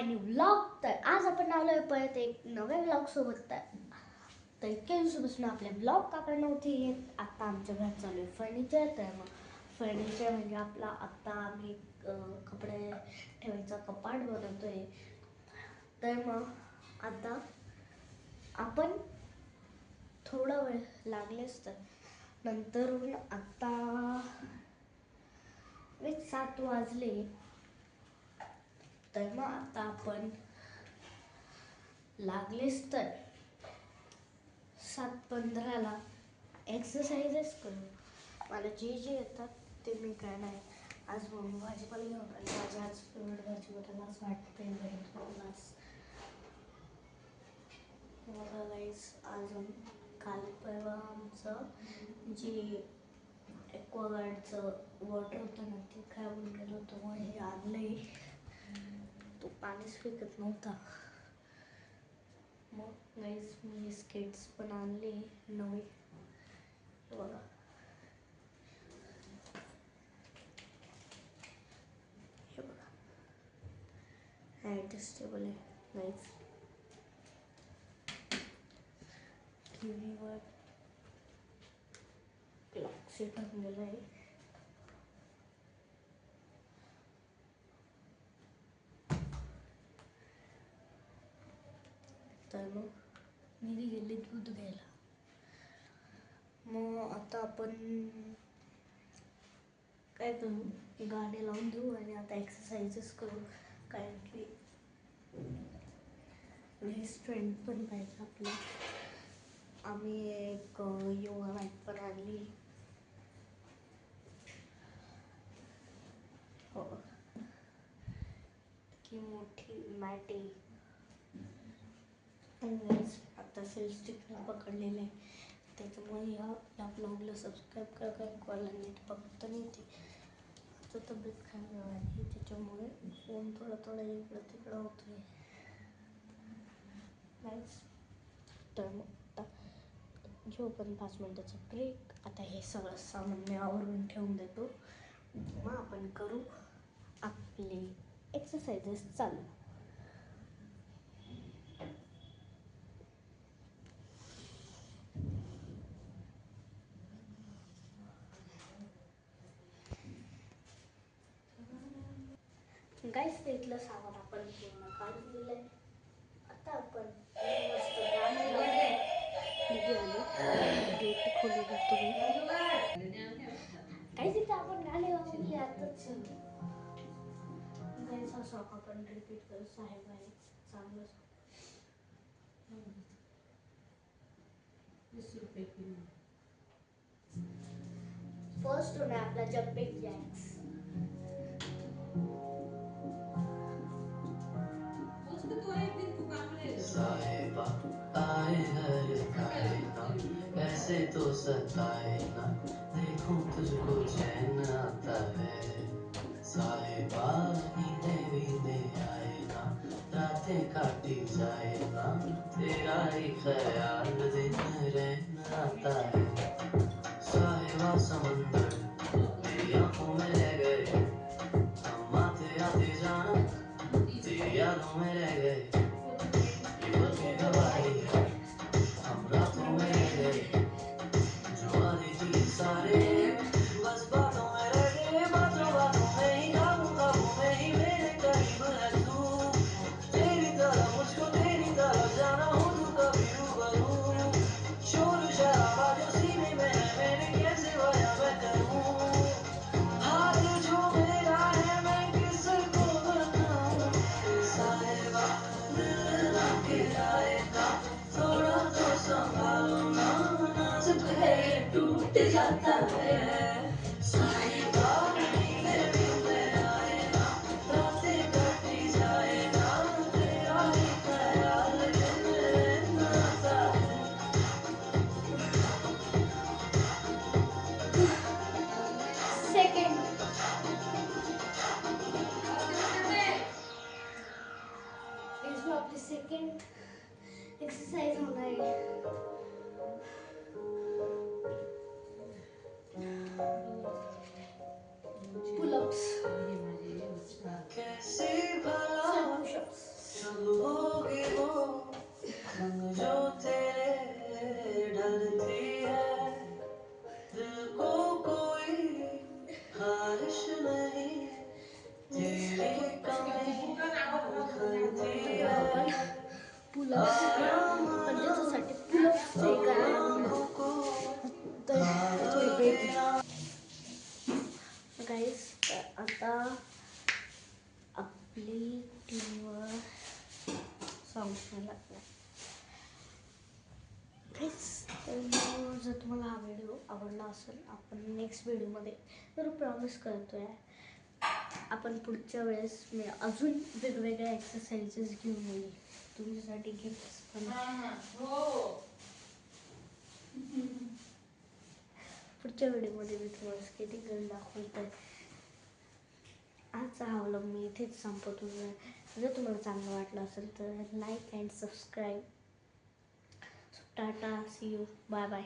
माय new vlog. तर आज आपण आलोय परत एक नव्या व्लॉग सोबत. तर इतक्या दिवसापासून आपले ब्लॉग आपण नव्हते येत. आता आमच्या घरात चालू आहे फर्निचर. तर मग फर्निचर म्हणजे आपला आत्ता आम्ही कपडे ठेवायचा कपाट बनवतोय. तर मग आता आपण थोडा वेळ लागलेच तर नंतरून आत्ता 7 वाजले. तर मग आता आपण लागलेच तर 7:15ला एक्सरसाइजेस करू. मला जे जे येतात ते मी करणार. आज मम्मी भाजीपाला घेऊन आली. माझी आज फेवरेट भाजीपाला असं वाटते भेटलाच. मला गाईस अजून काल परवा आमचं जे ॲक्वागार्डचं वॉटर होतं ना ते खराब गेलं होतं. मग हे आणलंय. तो पाणीच फेकत नव्हता. मग गाईस मी स्केट्स पण आणले नवे. बघा हे बघा ॲडजस्टेबल आहे गाईस. टीव्हीवर क्लॉक सेट आणलेला आहे. तर मग मी गेले दूध घ्यायला. मग आता आपण काय करू, गाणे लावून देऊ आणि आता एक्सरसाइजेस करू. कारण की स्ट्रेंथ पण पाहिजे आपला. आम्ही एक योगा मॅट पण आणली. हो की मोठी मॅट आहे. आता सेल्स्टिक पकडलेलं आहे. त्याच्यामुळे या ब्लॉगला सबस्क्राईब करा. कॉलला नीट बघता नाही ते. आता तब्येत खराब आहे त्याच्यामुळे फोन थोडा इकडं तिकडं होतोय. तर मग आता घेऊ पण 5 मिनिटाचा ब्रेक. आता हे सगळं सामान मी आवरून ठेवून देतो. मग आपण करू आपले एक्सरसाइजेस चालू. गाईस इथलं सामान आपण पूर्ण काढून दिलंय. आता आपण मस्त गाणे लावून गेट खोलू देतो. काही तिथे आपण गाणे लावून आताच गाईस हा सॉन्ग आपण रिपीट करू. साहेब आहे चांगलं फर्स्ट होणार आपला जम्पिंग जॅक्स. साहिबा आए हर कायना ऐसे तो सताए ना, देखूं तुझको चैन आता है. साहिबा नींदे वींदे आए ना, रातें काटी जाए ना, तेरा ही ख्याल दिन रहन आता है. साहिबा समंदर मेरी आंखों में रह गए, हम आते आते जान तेरी यादों में रह गए. टूट जाता है. साहिबा नींदे वींदे आए ना, रातें कटी जाए ना, तेरा ही ख्याल दिन रहन आता है. सेकंड इसमें आपली सेकंड एक्सरसाइज होणार आहे. पुलअप्स, कैसी भला पुशअप्स. कब होगी वो संग जो तेरे ढलती है दिल को कोई ख्वाहिश नहीं तेरी कमी खलती है पुलअप्स म्हणजे त्यासाठी पुलअप्स हे करायला लागलं तर थोडं ब्रेक गाईस. आता आपली टीमवर सॉंग्स लागला गाईस. तर जर तुम्हाला हा व्हिडिओ आवडला असेल आपण नेक्स्ट व्हिडिओमध्ये तर प्रॉमिस करतो आहे आपण पुढच्या वेळेस मी अजून वेगवेगळ्या एक्सरसाइजेस घेऊन येईल तुमच्यासाठी गिफ्ट्स पण. पुढच्या व्हिडिओमध्ये मी तुम्हाला स्केटिंग करून दाखवत आहे. आजचा हा व्लॉग मी इथेच संपवतो. जर तुम्हाला चांगलं वाटलं असेल तर like and subscribe. Tata, see you, bye bye.